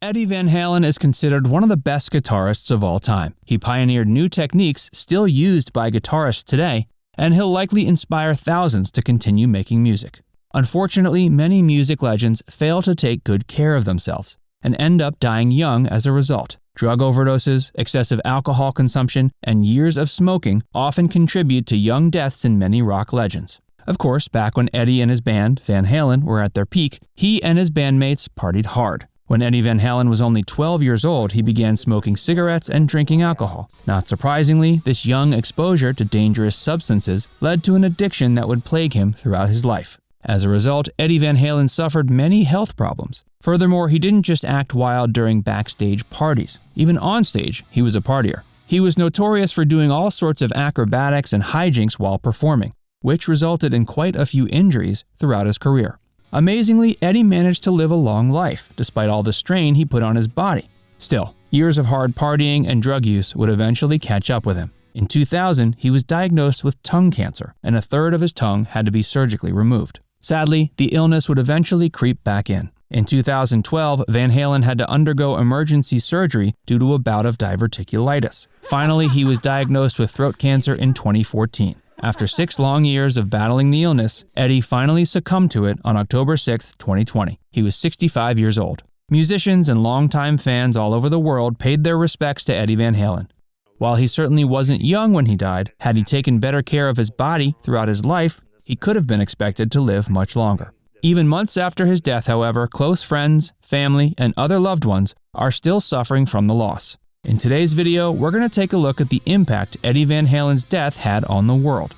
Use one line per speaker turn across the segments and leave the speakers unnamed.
Eddie Van Halen is considered one of the best guitarists of all time. He pioneered new techniques still used by guitarists today, and he'll likely inspire thousands to continue making music. Unfortunately, many music legends fail to take good care of themselves and end up dying young as a result. Drug overdoses, excessive alcohol consumption, and years of smoking often contribute to young deaths in many rock legends. Of course, back when Eddie and his band, Van Halen, were at their peak, he and his bandmates partied hard. When Eddie Van Halen was only 12 years old, he began smoking cigarettes and drinking alcohol. Not surprisingly, this young exposure to dangerous substances led to an addiction that would plague him throughout his life. As a result, Eddie Van Halen suffered many health problems. Furthermore, he didn't just act wild during backstage parties. Even on stage, he was a partier. He was notorious for doing all sorts of acrobatics and hijinks while performing, which resulted in quite a few injuries throughout his career. Amazingly, Eddie managed to live a long life, despite all the strain he put on his body. Still, years of hard partying and drug use would eventually catch up with him. In 2000, he was diagnosed with tongue cancer, and a third of his tongue had to be surgically removed. Sadly, the illness would eventually creep back in. In 2012, Van Halen had to undergo emergency surgery due to a bout of diverticulitis. Finally, he was diagnosed with throat cancer in 2014. After 6 long years of battling the illness, Eddie finally succumbed to it on October 6, 2020. He was 65 years old. Musicians and longtime fans all over the world paid their respects to Eddie Van Halen. While he certainly wasn't young when he died, had he taken better care of his body throughout his life, he could have been expected to live much longer. Even months after his death, however, close friends, family, and other loved ones are still suffering from the loss. In today's video, we're going to take a look at the impact Eddie Van Halen's death had on the world.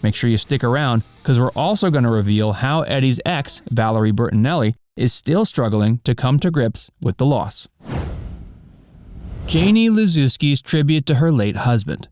Make sure you stick around, because we're also going to reveal how Eddie's ex, Valerie Bertinelli, is still struggling to come to grips with the loss. Janie Liszewski's tribute to her late husband.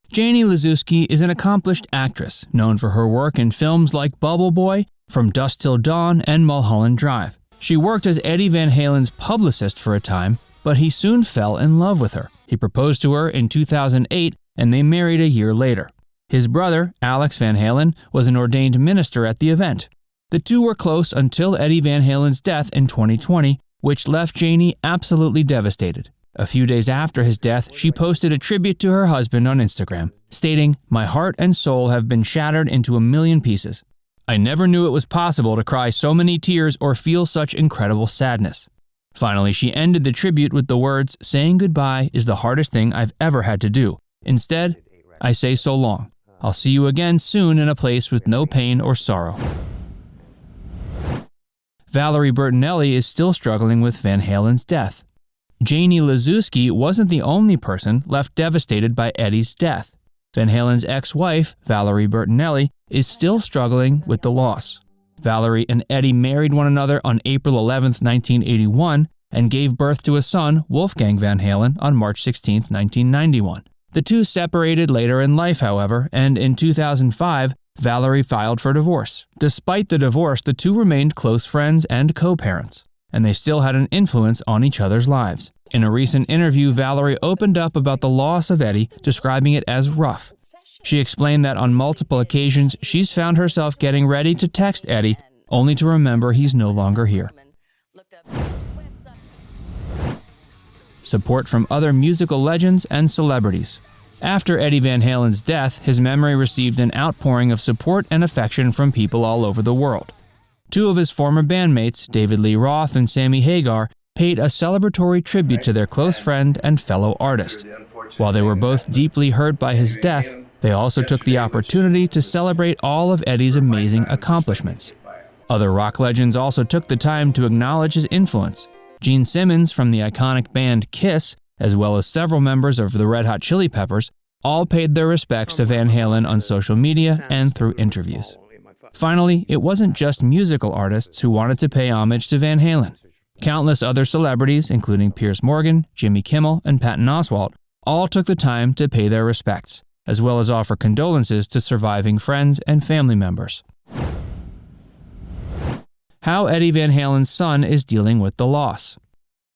Janie Liszewski is an accomplished actress, known for her work in films like Bubble Boy, From Dusk Till Dawn, and Mulholland Drive. She worked as Eddie Van Halen's publicist for a time, but he soon fell in love with her. He proposed to her in 2008, and they married a year later. His brother, Alex Van Halen, was an ordained minister at the event. The two were close until Eddie Van Halen's death in 2020, which left Janie absolutely devastated. A few days after his death, she posted a tribute to her husband on Instagram, stating, "My heart and soul have been shattered into a million pieces. I never knew it was possible to cry so many tears or feel such incredible sadness." Finally, she ended the tribute with the words, "Saying goodbye is the hardest thing I've ever had to do. Instead, I say so long. I'll see you again soon in a place with no pain or sorrow." Valerie Bertinelli is still struggling with Van Halen's death. Janie Liszewski wasn't the only person left devastated by Eddie's death. Van Halen's ex-wife, Valerie Bertinelli, is still struggling with the loss. Valerie and Eddie married one another on April 11, 1981, and gave birth to a son, Wolfgang Van Halen, on March 16, 1991. The two separated later in life, however, and in 2005, Valerie filed for divorce. Despite the divorce, the two remained close friends and co-parents, and they still had an influence on each other's lives. In a recent interview, Valerie opened up about the loss of Eddie, describing it as rough. She explained that on multiple occasions, she's found herself getting ready to text Eddie, only to remember he's no longer here. Support from other musical legends and celebrities. After Eddie Van Halen's death, his memory received an outpouring of support and affection from people all over the world. Two of his former bandmates, David Lee Roth and Sammy Hagar, paid a celebratory tribute to their close friend and fellow artist. While they were both deeply hurt by his death, they also took the opportunity to celebrate all of Eddie's amazing accomplishments. Other rock legends also took the time to acknowledge his influence. Gene Simmons from the iconic band Kiss, as well as several members of the Red Hot Chili Peppers, all paid their respects to Van Halen on social media and through interviews. Finally, it wasn't just musical artists who wanted to pay homage to Van Halen. Countless other celebrities, including Piers Morgan, Jimmy Kimmel, and Patton Oswalt, all took the time to pay their respects, as well as offer condolences to surviving friends and family members. How Eddie Van Halen's son is dealing with the loss.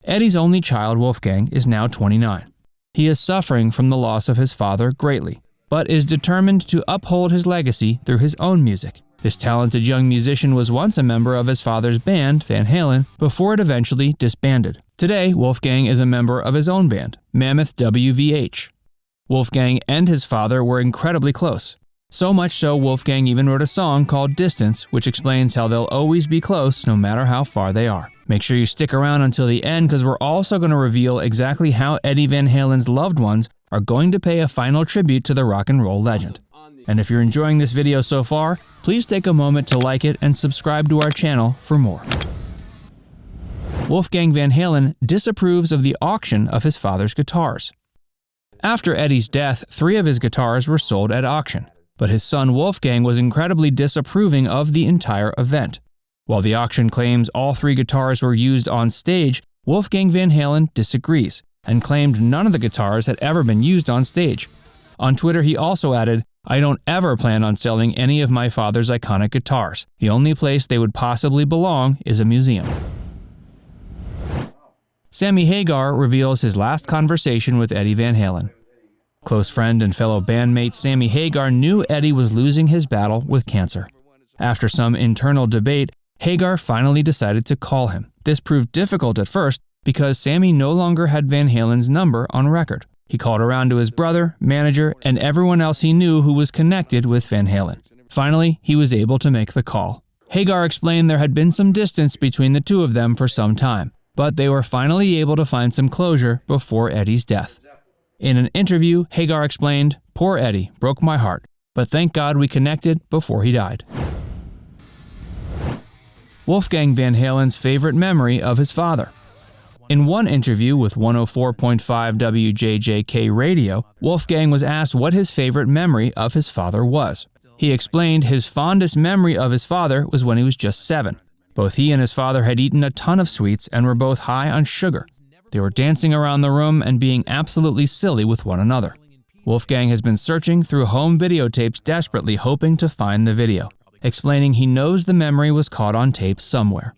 Eddie's only child, Wolfgang, is now 29. He is suffering from the loss of his father greatly, but is determined to uphold his legacy through his own music. This talented young musician was once a member of his father's band, Van Halen, before it eventually disbanded. Today, Wolfgang is a member of his own band, Mammoth WVH. Wolfgang and his father were incredibly close. So much so, Wolfgang even wrote a song called Distance, which explains how they'll always be close no matter how far they are. Make sure you stick around until the end because we're also going to reveal exactly how Eddie Van Halen's loved ones are going to pay a final tribute to the rock and roll legend. And if you're enjoying this video so far, please take a moment to like it and subscribe to our channel for more. Wolfgang Van Halen disapproves of the auction of his father's guitars. After Eddie's death, 3 of his guitars were sold at auction, but his son Wolfgang was incredibly disapproving of the entire event. While the auction claims all 3 guitars were used on stage, Wolfgang Van Halen disagrees and claimed none of the guitars had ever been used on stage. On Twitter, he also added, "I don't ever plan on selling any of my father's iconic guitars. The only place they would possibly belong is a museum." Sammy Hagar reveals his last conversation with Eddie Van Halen. Close friend and fellow bandmate Sammy Hagar knew Eddie was losing his battle with cancer. After some internal debate, Hagar finally decided to call him. This proved difficult at first because Sammy no longer had Van Halen's number on record. He called around to his brother, manager, and everyone else he knew who was connected with Van Halen. Finally, he was able to make the call. Hagar explained there had been some distance between the two of them for some time, but they were finally able to find some closure before Eddie's death. In an interview, Hagar explained, "Poor Eddie, broke my heart, but thank God we connected before he died." Wolfgang Van Halen's favorite memory of his father. In one interview with 104.5 WJJK Radio, Wolfgang was asked what his favorite memory of his father was. He explained his fondest memory of his father was when he was just 7. Both he and his father had eaten a ton of sweets and were both high on sugar. They were dancing around the room and being absolutely silly with one another. Wolfgang has been searching through home videotapes desperately hoping to find the video, explaining he knows the memory was caught on tape somewhere.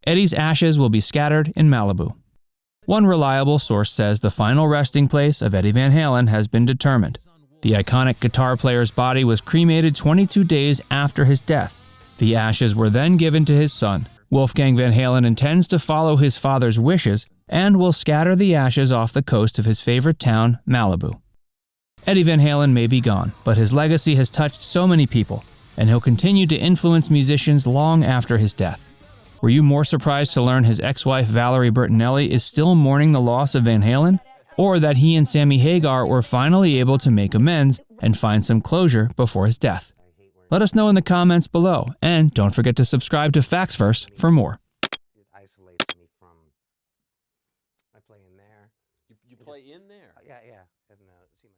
Eddie's ashes will be scattered in Malibu. One reliable source says the final resting place of Eddie Van Halen has been determined. The iconic guitar player's body was cremated 22 days after his death. The ashes were then given to his son. Wolfgang Van Halen intends to follow his father's wishes and will scatter the ashes off the coast of his favorite town, Malibu. Eddie Van Halen may be gone, but his legacy has touched so many people, and he'll continue to influence musicians long after his death. Were you more surprised to learn his ex-wife Valerie Bertinelli is still mourning the loss of Van Halen? Or that he and Sammy Hagar were finally able to make amends and find some closure before his death? Let us know in the comments below, and don't forget to subscribe to Facts First for more.
It isolates me from. I play in there.
You play in there?
Yeah. And, see my